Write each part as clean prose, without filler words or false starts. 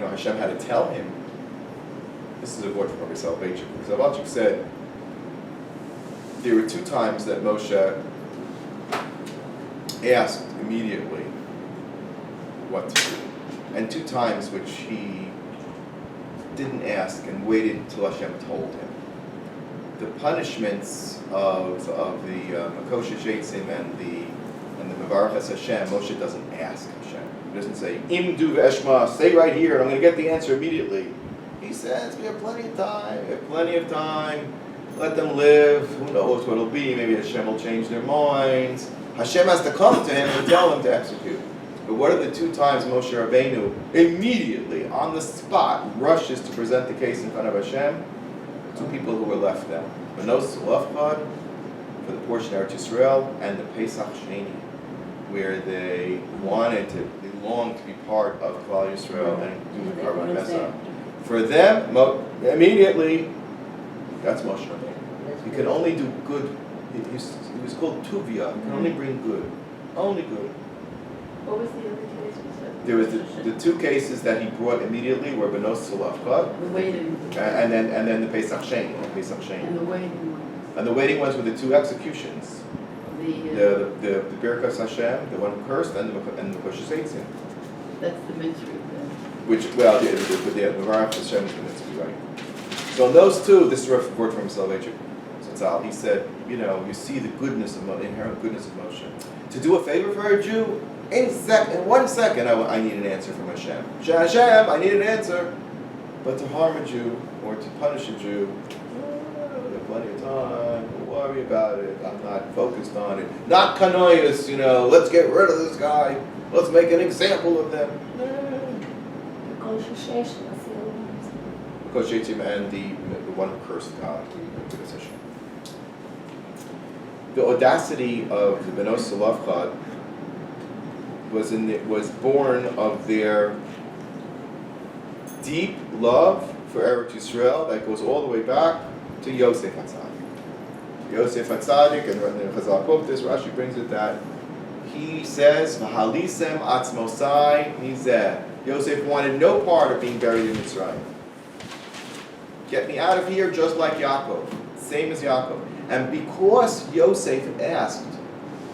Hashem had to tell him. This is a word from Rabbi Soloveitchik. Soloveitchik said there were 2 times that Moshe asked immediately what to do, and 2 times which he didn't ask and waited until Hashem told him. The punishments of the Makosha Sheitzim and the Mevarach Es Hashem, Moshe doesn't ask Hashem. He doesn't say, Imdu v'eshma, stay right here and I'm going to get the answer immediately. He says, we have plenty of time, let them live, who knows what it'll be, maybe Hashem will change their minds. Hashem has to come to him and tell him to execute. But what are the 2 times Moshe Rabbeinu immediately, on the spot, rushes to present the case in front of Hashem? 2 people who were left then. Benos Tzolofchad, for the portion of Eretz Yisrael, and the Pesach Sheni, where they longed to be part of Klal Yisrael and do the Korban Pesach. For them, immediately, that's Moshe Rabbeinu. He could only do good. He was called Tuvia. He could only bring good. Only good. What was the other case we said? There was the 2 cases that he brought immediately were Benos Tzolofchad, The waiting. and then the Pesach Sheni. And the waiting ones. And the waiting ones were the 2 executions. The Birkas Hashem, the one who cursed, and the Makosha Sheitzim. That's the mitzvah. Which, well, the Mevarach Hashem is the mitzvah, right? So in those 2, this is a word from Soloveitchik. He said, you see the goodness inherent goodness of Moshe. To do a favor for a Jew, in 1 second, I need an answer from Hashem. Hashem, I need an answer. But to harm a Jew or to punish a Jew, we have plenty of time. Don't worry about it. I'm not focused on it. Not kanoius, let's get rid of this guy. Let's make an example of them. Because Sheitzim and the one who cursed God. The audacity of the Benos Tzolofchad was born of their deep love for Eretz Yisrael that goes all the way back to Yosef HaTzadik. Yosef HaTzadik, and Chazal quote this, Rashi brings it that he says, "V'halisem atzmosai mizeh." Yosef wanted no part of being buried in Mitzrayim. Get me out of here, just like Yaakov, same as Yaakov. And because Yosef asked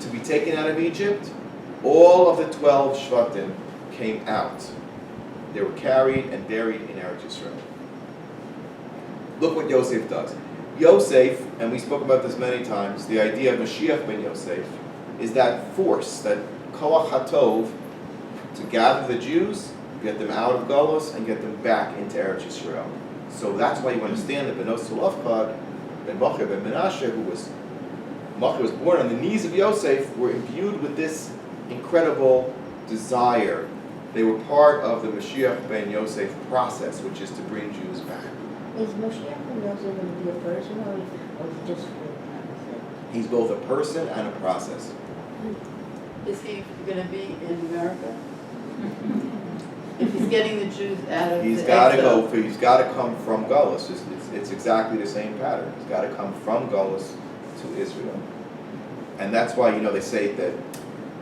to be taken out of Egypt, all of the 12 Shvatim came out. They were carried and buried in Eretz Yisrael. Look what Yosef does. Yosef, and we spoke about this many times, the idea of Mashiach ben Yosef is that force, that koach hatov, to gather the Jews, get them out of Galus, and get them back into Eretz Yisrael. So that's why you understand that Benos Tzolofchad, Ben Machir, Ben Menashe, Machir was born on the knees of Yosef, were imbued with this incredible desire. They were part of the Mashiach ben Yosef process, which is to bring Jews back. Is Mashiach ben Yosef going to be a person or just a process? He's both a person and a process. Is he going to be in America? If he's getting the Jews out of He's the got to exile. he's got to come from Galus. It's exactly the same pattern. He's got to come from Galus to Israel. And that's why, they say that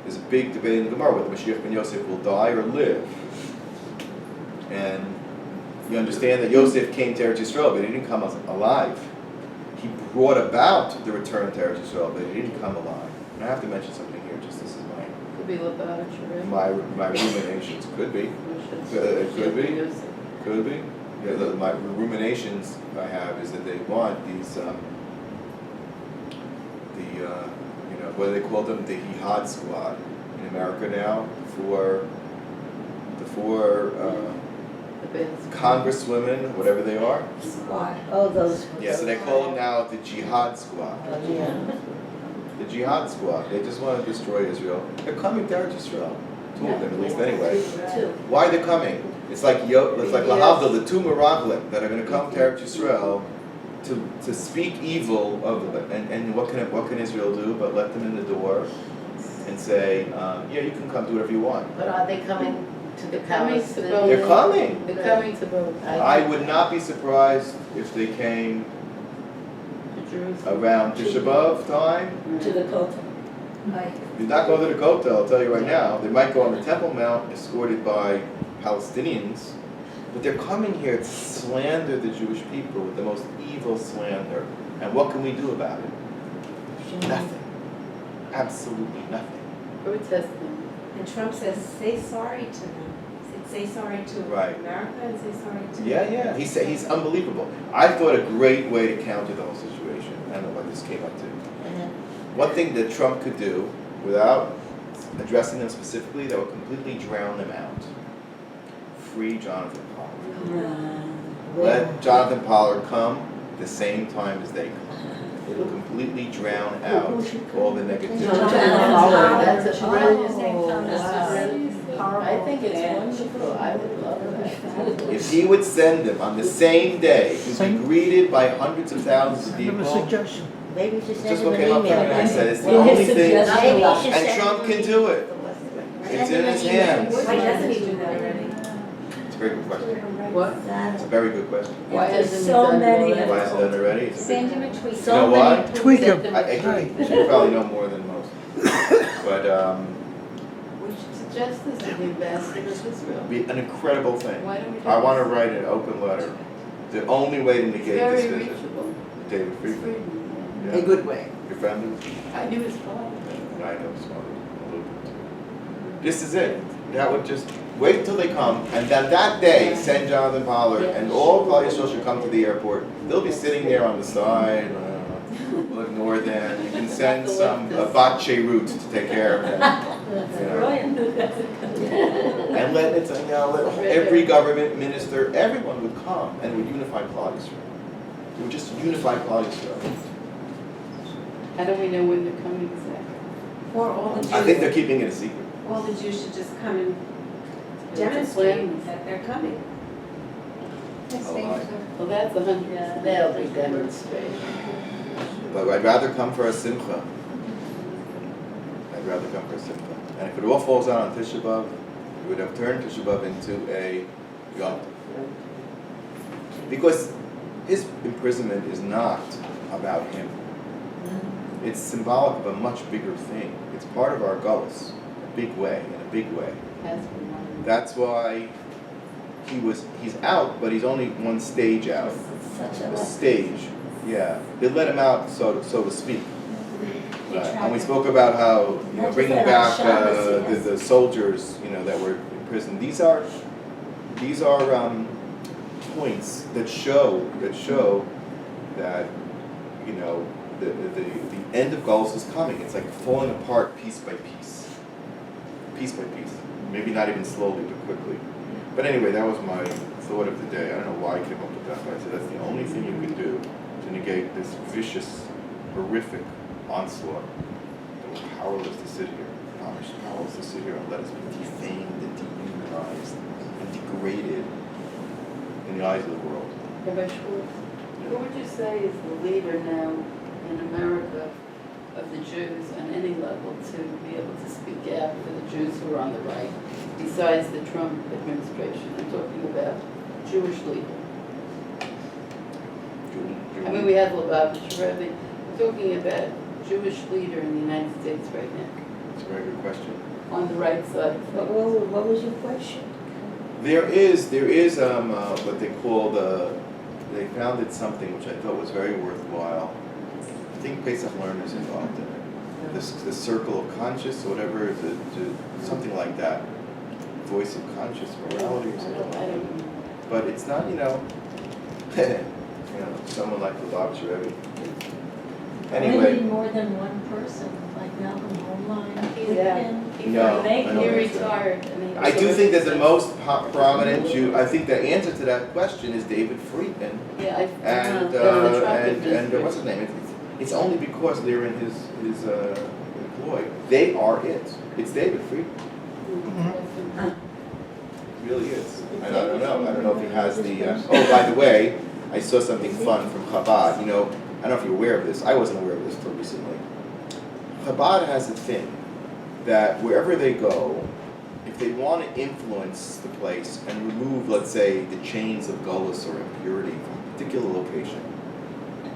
there's a big debate in the Gemara whether Mashiach ben Yosef will die or live. And you understand that Yosef came to Eretz Yisrael, but he didn't come alive. He brought about the return to Eretz Yisrael, but he didn't come alive. And I have to mention something here, just this is Could be Lubavitcher. my ruminations. Could be. It could be. Could be. Yeah, my ruminations I have is that they want these, what do they call them? The Jihad Squad in America now for the four congresswomen, whatever they are. Squad. Oh, those. Yeah, so they call them now the Jihad Squad. Yeah. The Jihad Squad. They just want to destroy Israel. They're coming to Eretz Yisrael. 2 of them, at least anyway. 2. Why are they coming? It's like Lahavdil, the 2 Meraglim that are going to come to Eretz Yisrael to speak evil of them. And what can Israel do but let them in the door and say, you can come do whatever you want. But are they coming to the palace? They're coming. They're coming to both. I would not be surprised if they came around Tisha B'Av time. To the Kotel. They're not going to the Kotel, I'll tell you right now. They might go on the Temple Mount escorted by Palestinians, But they're coming here to slander the Jewish people with the most evil slander. And what can we do about it? Nothing. Absolutely nothing. Protesting. And Trump says, say sorry to them. Say sorry to Right. America and say sorry to Yeah. He's unbelievable. I thought a great way to counter the whole situation. I don't know what this came up to. One thing that Trump could do without addressing them specifically that would completely drown them out. Free Jonathan Pollard. Let Jonathan Pollard come the same time as they come. It'll completely drown out all the negativity. That's a brilliant. Oh, That's wow. a brilliant. I think it's wonderful. I would love that. If he would send them on the same day, he'd be greeted by hundreds of thousands of Give him a people. suggestion. Maybe you should Just send him what an came up for me. email. I said it's the Well, only his thing, suggestion- Maybe you should and send Trump him can an do it. Send It's him in an his email. hands. Why doesn't he do that already? It's a very good question. What? It's a very good question. Why There's hasn't he so done it many already? of Why hasn't done it already? It's a Send big- him a tweet. So You know many what? Tweak him. Send I them- you probably know more than most. But We should suggest this to the ambassador of Israel. it'd be an incredible thing. Why don't we do I want to this? write an open letter. The only way to It's negate very this visit. reachable. David It's Friedman. Friedman, Yeah. In a good way. Your family? yeah. I knew his father. And I know some other a little bit. This is it. That would just wait until they come, and then that day send Jonathan Pollard, and all Klal Yisrael should come to the airport. They'll be sitting there on the side. We'll ignore them. You can send some Bat Root to take care of them. You know. Brilliant. And let let every government minister, everyone would come and would unify Klal Yisrael. It would just unify Klal Yisrael. How do we know when they're coming exactly? Or all the Jews. I think they're keeping it a secret. All the Jews should just come and It's a plan. demonstrate that they're coming. Well, that's 100. That'll be demonstrated. But I'd rather come for a simcha. I'd rather come for a simcha. And if it all falls out on Tisha B'Av, we would have turned Tisha B'Av into a Yom Tov. Because his imprisonment is not about him. It's symbolic of a much bigger thing. It's part of our gullus, a big way, in a big way. Has been one. That's why he's out, but he's only one stage out. Such A stage, yeah. They let him out, so to speak. And we spoke about how, bringing back the soldiers, that were in prison. These are points that show that the end of Gullus is coming. It's like falling apart piece by piece, Maybe not even slowly, but quickly. But anyway, that was my thought of the day. I don't know why I came up with that, but I said that's the only thing you can do to negate this vicious, horrific onslaught. That we're powerless to sit here. Powerless to sit here and let us be defamed and dehumanized and degraded in the eyes of the world. Rabbi Schwartz, who would you say is the leader now in America of the Jews on any level to be able to speak out for the Jews who are on the right, besides the Trump administration? I'm talking about Jewish leader. I mean, we have Lubavitch Rebbe. I'm talking about Jewish leader in the United States right now, It's a very good question. on the right side. What was your question? There is what they call they founded something which I thought was very worthwhile. I think Pesach Learner's involved in it. The Circle of Conscious, or whatever, something like that. Voice of Conscious Morality or I something like don't that. know. But it's not, someone like the Lubavitch Rebbe. Maybe Anyway, more than one person, like Malcolm Homeline. He's out. No, I don't He think so. retired. mean, I do think that the most prominent Jew, I think the answer to that question is David Friedman. Yeah, And, the Trump and what's his name? It's only because they're in his employ. They are it. It's David Friedman. It really is. And I don't know if he has the, oh, by the way, I saw something fun from Chabad. I don't know if you're aware of this. I wasn't aware of this until recently. Chabad has a thing that wherever they go, if they want to influence the place and remove, let's say, the chains of gullus or impurity from a particular location,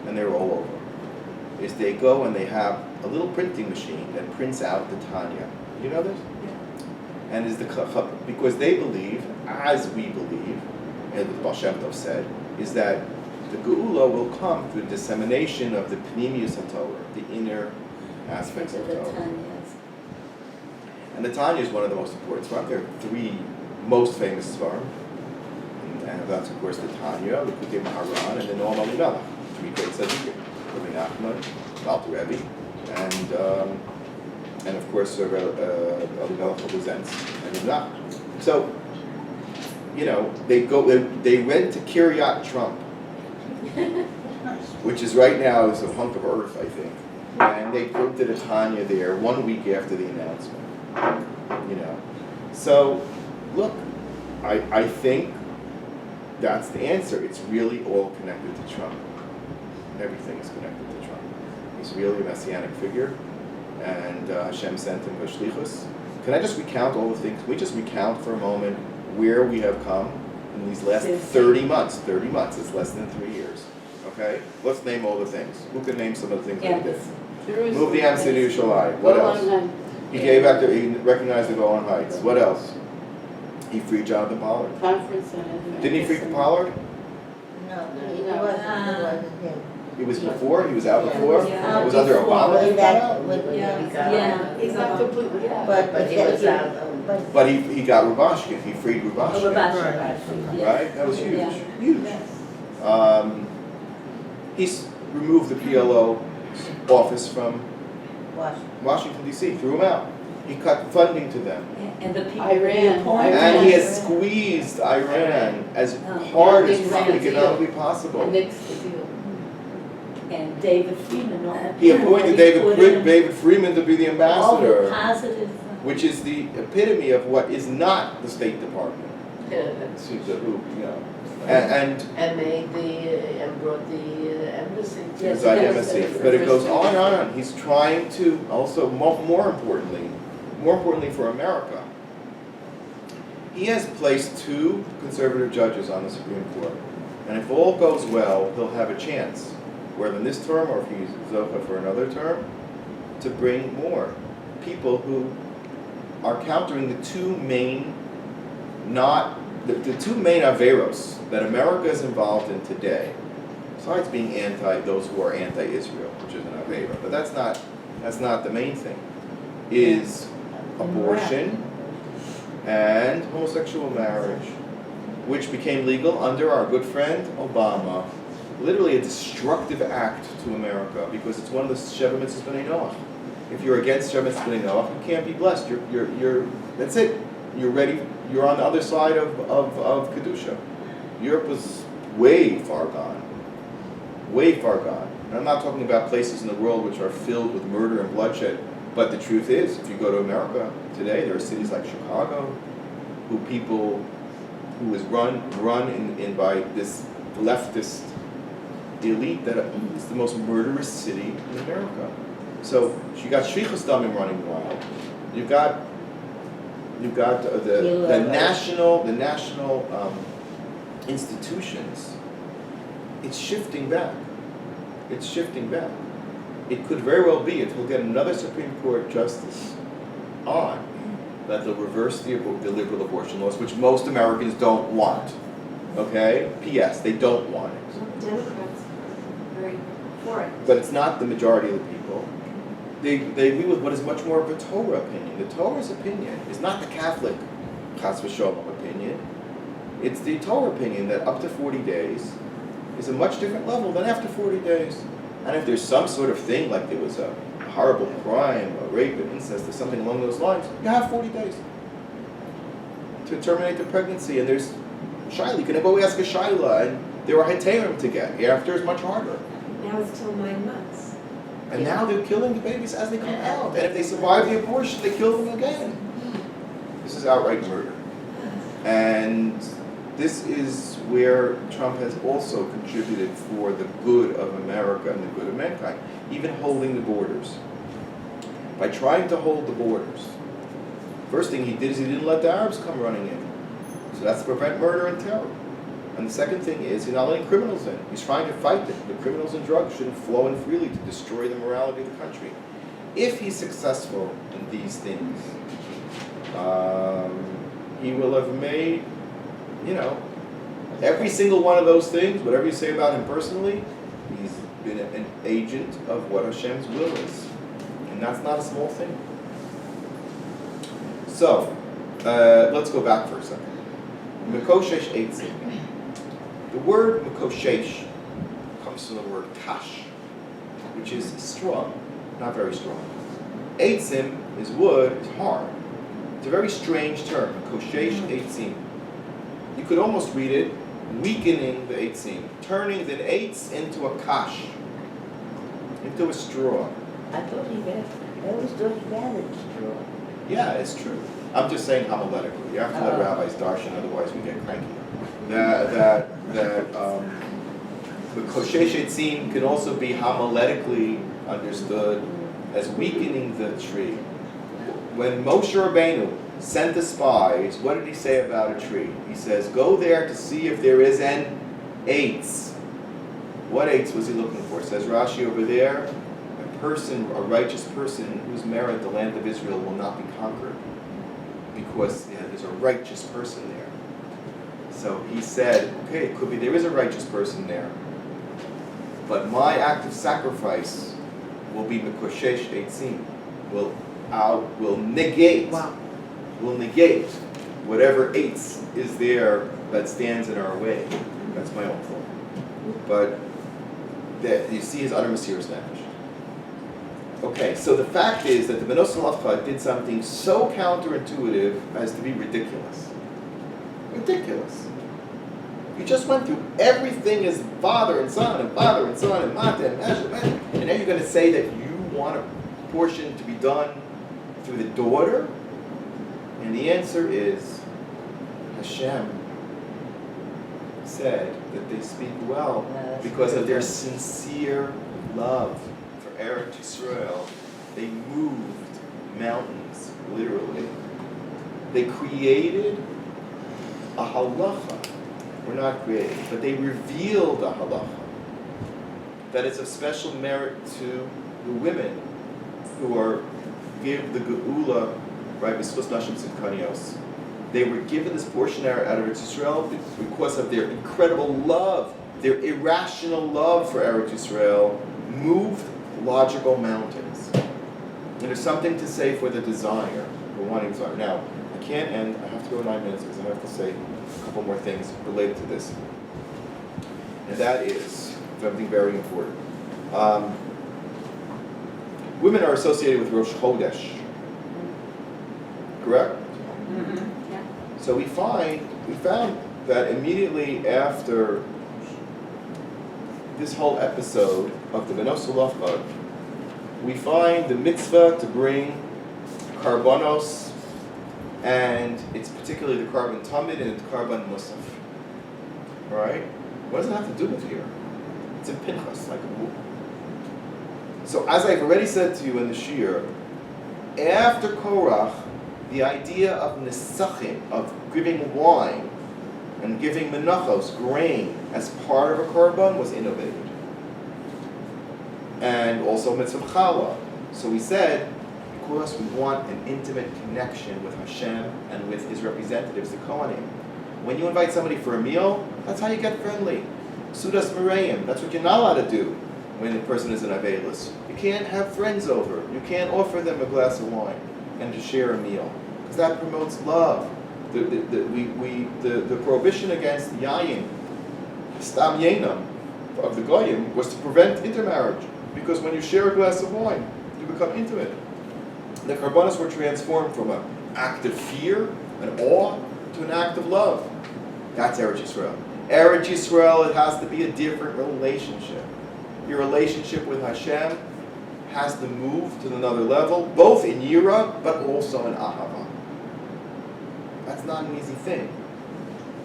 and they're all over, is they go and they have a little printing machine that prints out the Tanya. You know this? And is because they believe, as we believe, and the Baal Shem Tov said, is that the Geula will come through dissemination of the Pnimius HaTorah, the inner aspects of The Torah. Tanyas. And the Tanya is one of the most important Svarim. There are three most famous Svarim. And that's, of course, the Tanya, the Likutei Maharan, and the Noam Elimelech. Three great tzaddikim. Rabbi Nachman, Alter Rebbe, and of course, Elimelech represents and Nachman. So, they went to Kiryat Trump, which is right now is a hunk of earth, I think. And they printed a Tanya there 1 week after the announcement. So, look, I think that's the answer. It's really all connected to Trump. Everything is connected to Trump. He's really a messianic figure, and Hashem sent him B'shlichus. Can I just recount all the things? Can we just recount for a moment where we have come in these last 30 months? 30 months, it's less than 3 years. Okay? Let's name all the things. Who can name some of the things that he did? Jerusalem. Move the Am to Yerushalayim. What else? He he recognized the Golan Heights. What else? He freed Jonathan Pollard. Conference on Didn't he free Pollard? No, it wasn't him. He was before? He was out Yeah. before? Yeah. It was under Before, Obama? way he got back out? when- It's not completely, yeah. But he was out. But he got Rubashkin. He freed Rubashkin. Right? That was huge. Yeah. Huge. He's removed the PLO office from Washington, D.C., threw him out. He cut funding to them. And the people. Iran. And he has squeezed Iran as hard as economically possible. And nixed the deal. And David Freeman. He appointed David Freeman to be the All the ambassador, positive. which is the epitome of what is not the State Department. And And brought the embassy. Yes, Inside yes, embassy. yes. But it goes on and on. He's trying to also, more importantly for America, he has placed 2 conservative judges on the Supreme Court. And if all goes well, he'll have a chance, whether in this term or if he's Zocha for another term, to bring more people who are countering the two main Averos that America is involved in today, besides being those who are anti-Israel, which is an Avera, but that's not the main thing, is abortion and homosexual marriage, which became legal under our good friend Obama. Literally a destructive act to America because it's one of the Sheva Mitzvahs B'nai Noach. If you're against Sheva Mitzvahs B'nai Noach, you can't be blessed. You're that's it. You're ready. You're on the other side of Kedusha. Europe was way far gone. Way far gone. And I'm not talking about places in the world which are filled with murder and bloodshed. But the truth is, if you go to America today, there are cities like Chicago, who is run in by this leftist elite that is the most murderous city in America. So you got Shvichas Damim running wild. You've got the national institutions. It's shifting back. It could very well be, if we'll get another Supreme Court justice on, that they'll reverse the liberal abortion laws, which most Americans don't want. Okay? P.S. They don't want it. Democrats are very for it. But it's not the majority of the people. They agree with what is much more of a Torah opinion. The Torah's opinion is not the Catholic Chas v'Sholom opinion. It's the Torah opinion that up to 40 days is a much different level than after 40 days. And if there's some sort of thing, like there was a horrible crime, a rape, an incest, or something along those lines, you have 40 days to terminate the pregnancy. And there's Shaila, you can go ask a Shaila, and there are Heterim to get. After is much harder. Now it's till 9 months. And now they're killing the babies as they come out. And if they survive the abortion, they kill them again. This is outright murder. And this is where Trump has also contributed for the good of America and the good of mankind, even holding the borders. By trying to hold the borders, first thing he did is he didn't let the Arabs come running in. So that's to prevent murder and terror. And the second thing is he's not letting criminals in. He's trying to fight them. The criminals and drugs shouldn't flow in freely to destroy the morality of the country. If he's successful in these things, he will have made, Every single one of those things, whatever you say about him personally, he's been an agent of what Hashem's will is. And that's not a small thing. So, let's go back for a second. Mikoshesh Eitzim. The word Mikoshesh comes from the word Kash, which is strong, not very strong. Eitzim is wood, it's hard. It's a very strange term, Mikoshesh Eitzim. You could almost read it, weakening the Eitzim, turning the eitz into a kash, into a straw. I always thought he gathered straw. Yeah, it's true. I'm just saying homiletically. You have to let rabbis darshan, otherwise we get cranky. The koshesh eitzim can also be homiletically understood as weakening the tree. When Moshe Rabbeinu sent the spies, what did he say about a tree? He says, go there to see if there is an eitz. What eitz was he looking for? Says Rashi over there, a righteous person whose merit the land of Israel will not be conquered, because there's a righteous person there. So he said, okay, it could be there is a righteous person there, but my act of sacrifice will be Mikoshesh Eitzim, will negate whatever eitz is there that stands in our way. That's my own thought. But that you see his utter Mesiras Nefesh. Okay, so the fact is that the Benos Halachah did something so counterintuitive as to be ridiculous. Ridiculous. You just went through everything as father and son and father and son and mata and mesha, and now you're going to say that you want a portion to be done through the daughter? And the answer is Hashem said that they speak well because of their sincere love for Eretz Yisrael. They moved mountains, literally. They created a halacha. We're not creating, but they revealed a halacha that is of special merit to the women who give the geula, right, b'schus nashim tzidkanios. They were given this portion out of Eretz Yisrael because of their incredible love, their irrational love for Eretz Yisrael, moved logical mountains. And there's something to say for the desire, for wanting desire. Now, I can't end, I have to go 9 minutes because I have to say a couple more things related to this. And that is something very important. Women are associated with Rosh Chodesh. Correct? Mm-hmm. Yeah. So we found that immediately after this whole episode of the Benos Halachah, we find the mitzvah to bring karbanos, and it's particularly the karban tamid and the karban musaf. All right? What does it have to do with here? It's in Pinchas, like a book. So as I've already said to you in the shir, after Korach, the idea of nesachim, of giving wine and giving menachos, grain, as part of a korban was innovated. And also mitzvah challah. So we said, because we want an intimate connection with Hashem and with his representatives, the Kohanim. When you invite somebody for a meal, that's how you get friendly. Sudas Merayim, that's what you're not allowed to do when the person is an Avelis. You can't have friends over. You can't offer them a glass of wine and to share a meal, because that promotes love. The prohibition against yayin, stam yenam, of the goyim was to prevent intermarriage, because when you share a glass of wine, you become intimate. The karbanos were transformed from an act of fear and awe to an act of love. That's Eretz Yisrael. Eretz Yisrael, it has to be a different relationship. Your relationship with Hashem has to move to another level, both in Yira, but also in Ahava. That's not an easy thing.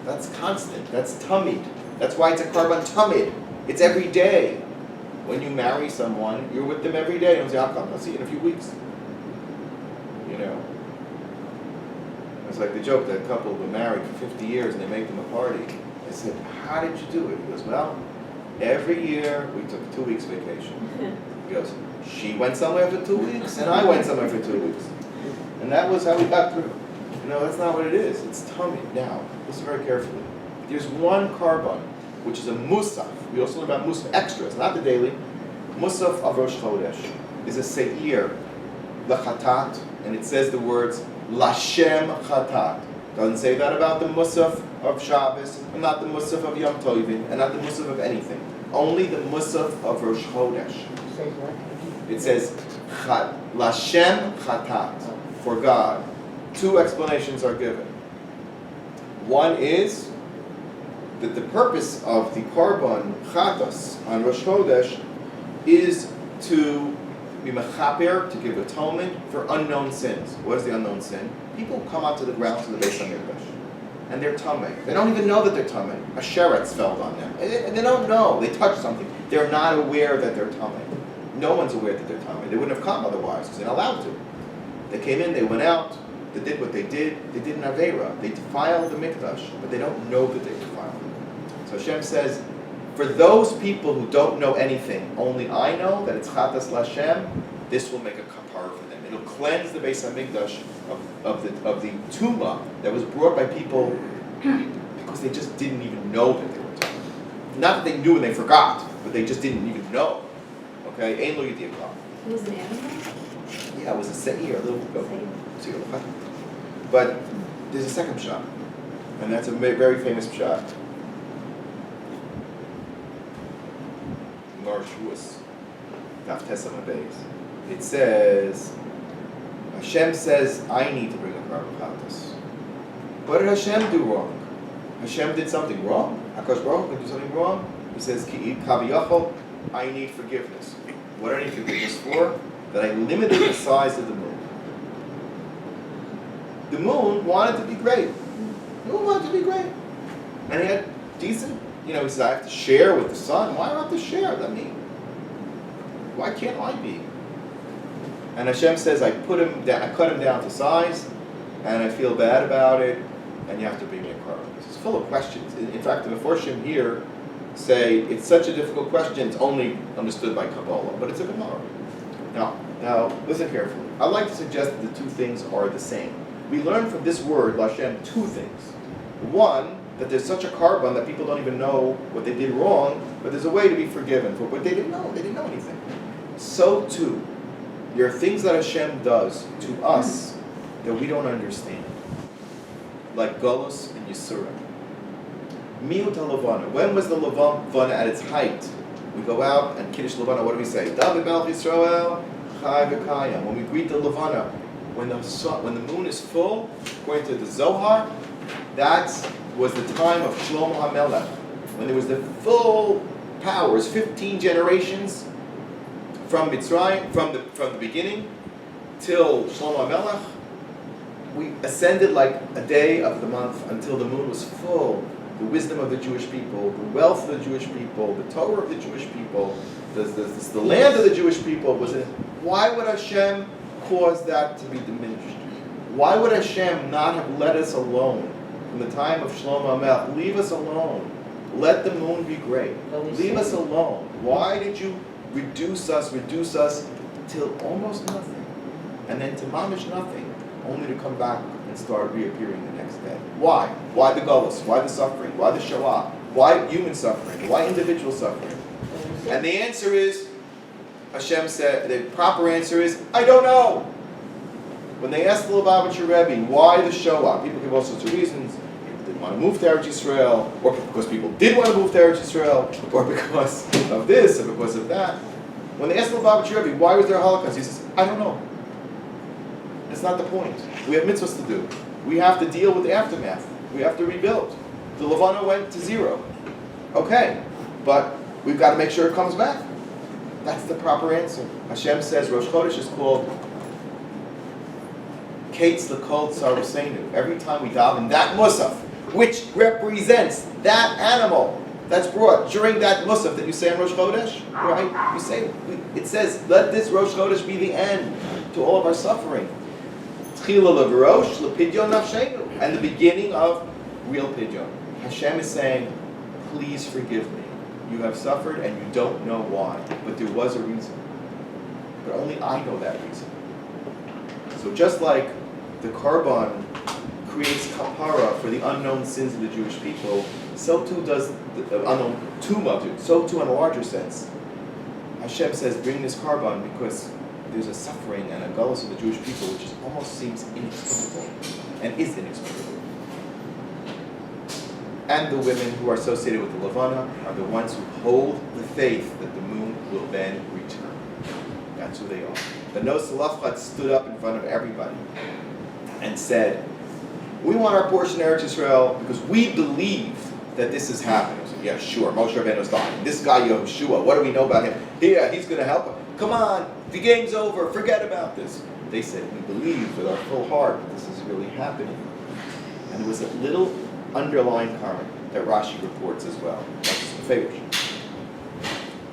That's constant. That's tamid. That's why it's a karban tamid. It's every day. When you marry someone, you're with them every day. You don't say, I'll see you in a few weeks. You know. It's like the joke that a couple were married for 50 years and they make them a party. I said, how did you do it? He goes, well, every year we took 2 weeks vacation. He goes, she went somewhere for 2 weeks and I went somewhere for 2 weeks. And that was how we got through. No, that's not what it is. It's tummy. Now, listen very carefully. there's one carbon, which is a musaf. We also learn about musaf extras, not the daily. Musaf of Rosh Chodesh is a seir, lachatat, and it says the words Lashem Chatat. Doesn't say that about the musaf of Shabbos, and not the musaf of Yom Tovim, and not the musaf of anything. Only the musaf of Rosh Chodesh. Says what? It says Lashem Chatat, for God. Two explanations are given. One is that the purpose of the Korban Chatas on Rosh Chodesh is to be mechaper, to give atonement for unknown sins. What is the unknown sin? People come onto the grounds of the Beis HaMikdash, and they're tamei. They don't even know that they're tamei. A sheretz fell on them. And they don't know. They touched something. They're not aware that they're tamei. No one's aware that they're tamei. They wouldn't have come otherwise, because they're not allowed to. They came in, they went out, they did what they did an Aveira. They defiled the Mikdash, but they don't know that they defiled it. So Hashem says, for those people who don't know anything, only I know that it's Chatas Lashem, this will make a kapara for them. It'll cleanse the Beis HaMikdash of the tumah that was brought by people because they just didn't even know that they were tumah. Not that they knew and they forgot, but they just didn't even know. Okay? Ein lo yidiyakam. It was an animal? Yeah, it was a seir, a little goat. Seir. But there's a second shot, and that's a very famous shot. Narshuas, Daf Tesam Abayis. It says, Hashem says, I need to bring a carbon chatas. What did Hashem do wrong? Hashem did something wrong? Akash Baruch Hu did something wrong? He says, Ki Kaviyachol, I need forgiveness. What do I need forgiveness for? That I limited the size of the moon. The moon wanted to be great. The moon wanted to be great. And he had decent, he says, I have to share with the sun. Why do I have to share? Why can't I be? And Hashem says, I cut him down to size, and I feel bad about it, and you have to bring me a carbon. It's full of questions. In fact, the Meforshim here say, it's such a difficult question, it's only understood by Kabbalah, but it's a Gemara. Now, listen carefully. I'd like to suggest that the two things are the same. We learn from this word, Lashem, two things. One, that there's such a carbon that people don't even know what they did wrong, but there's a way to be forgiven for what they didn't know. They didn't know anything. So too, there are things that Hashem does to us that we don't understand. Like Golus and Yisurim. Miut HaLevana. When was the Levana at its height? We go out and Kiddush Levana, what do we say? David Melech Yisrael, Chai V'Kayim. When we greet the Levana, when the moon is full, according to the Zohar, that was the time of Shlomo HaMelech, when there was the full powers, 15 generations from Mitzrayim, from the beginning till Shlomo HaMelech. We ascended like a day of the month until the moon was full. The wisdom of the Jewish people, the wealth of the Jewish people, the Torah of the Jewish people, the land of the Jewish people was in. Why would Hashem cause that to be diminished? Why would Hashem not have let us alone from the time of Shlomo HaMelech? Leave us alone. Let the moon be great. Leave us alone. Why did you reduce us till almost nothing, and then to mamish nothing, only to come back and start reappearing the next day? Why? Why the gullus? Why the suffering? Why the Shoah? Why human suffering? Why individual suffering? And the answer is, Hashem said, the proper answer is, I don't know. When they asked the Lubavitcher Rebbe, why the Shoah? People give all sorts of reasons. People didn't want to move to Eretz Yisrael, or because people did want to move to Eretz Yisrael, or because of this, or because of that. When they asked the Lubavitcher Rebbe, why was there a Holocaust? He says, I don't know. That's not the point. We have mitzvahs to do. We have to deal with the aftermath. We have to rebuild. The Levana went to zero. Okay, but we've got to make sure it comes back. That's the proper answer. Hashem says Rosh Chodesh is called Kates L'Kol Tzarusenu. Every time we daven that musaf, which represents that animal that's brought during that musaf that you say on Rosh Chodesh, right? You say, it says, let this Rosh Chodesh be the end to all of our suffering. Tchila L'Verosh L'Pidyon Nafshenu, and the beginning of real pidyon. Hashem is saying, please forgive me. You have suffered and you don't know why, but there was a reason. But only I know that reason. So just like the Karban creates kapara for the unknown sins of the Jewish people, so too does, on the tomb of it, so too in a larger sense. Hashem says, bring this carbon because there's a suffering and a gullus of the Jewish people which is, almost seems inexplicable, and is inexplicable. And the women who are associated with the Levana are the ones who hold the faith that the moon will then return. That's who they are. The Nos Lafchat stood up in front of everybody and said, we want our portion of Eretz Yisrael because we believe that this is happening. So, yeah, sure, Moshe Rabbeinu's dying. This guy Yehoshua, what do we know about him? Yeah, he's going to help us. Come on, the game's over, forget about this. They said, we believe with our full heart that this is really happening. And there was a little underlying comment that Rashi reports as well. That's the favorite.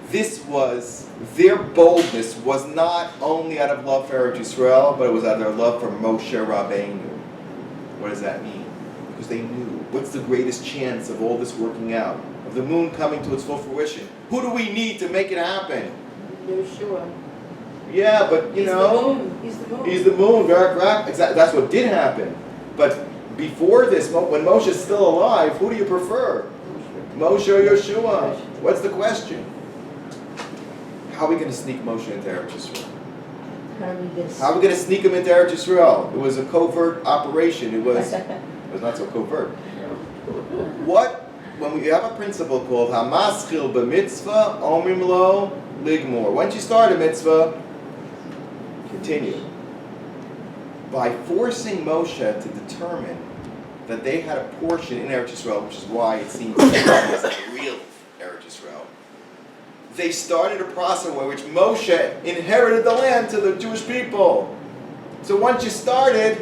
This was, their boldness was not only out of love for Eretz Yisrael, but it was out of their love for Moshe Rabbeinu. What does that mean? Because they knew, what's the greatest chance of all this working out? Of the moon coming to its full fruition? Who do we need to make it happen? Yeshua. Yeah, but He's the moon. He's the moon. He's the moon, exactly. That's what did happen. But before this, when Moshe's still alive, who do you prefer? Moshe or Yeshua? What's the question? How are we going to sneak Moshe into Eretz Yisrael? How How are we going to sneak him into Eretz Yisrael? It was a covert operation. It was not so covert. When we have a principle called Hamaschil b'mitzvah, omrim lo ligmor. Once you start a mitzvah, continue. By forcing Moshe to determine that they had a portion in Eretz Yisrael, which is why it seems like it was like real Eretz Yisrael, they started a process in which Moshe inherited the land to the Jewish people. So once you started,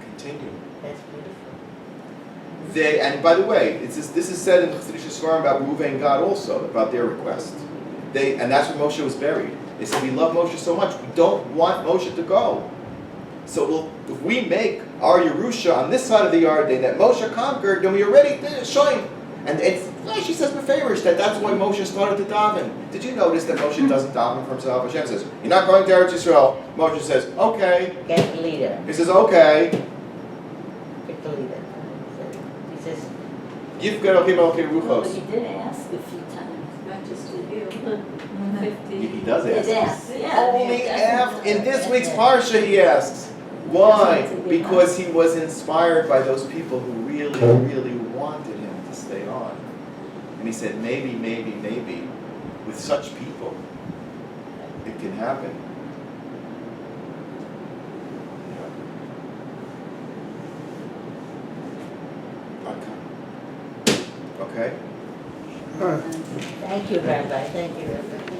continue. That's beautiful. And by the way, this is said in Chassidish Sfarim about Reuven and God also, about their request. And that's where Moshe was buried. They said, we love Moshe so much, we don't want Moshe to go. So if we make our Yerusha on this side of the Yarden that Moshe conquered, then we already showing. And she says beferish that's why Moshe started to daven. Did you notice that Moshe doesn't daven for himself? Hashem says, you're not going to Eretz Yisrael. Moshe says, okay. Get the leader. He says, okay. Pick the leader. He says, Yifkar Elokim Elokim Well, but Ruchos. he did ask a few times, not just to you. 50. He does yes, ask. yeah. Only after, in this week's Parsha he asks. Why? Because he was inspired by those people who really, really wanted him to stay on. And he said, maybe, with such people, it can happen. Okay? thank you, Rabbi. Thank you, Rabbi.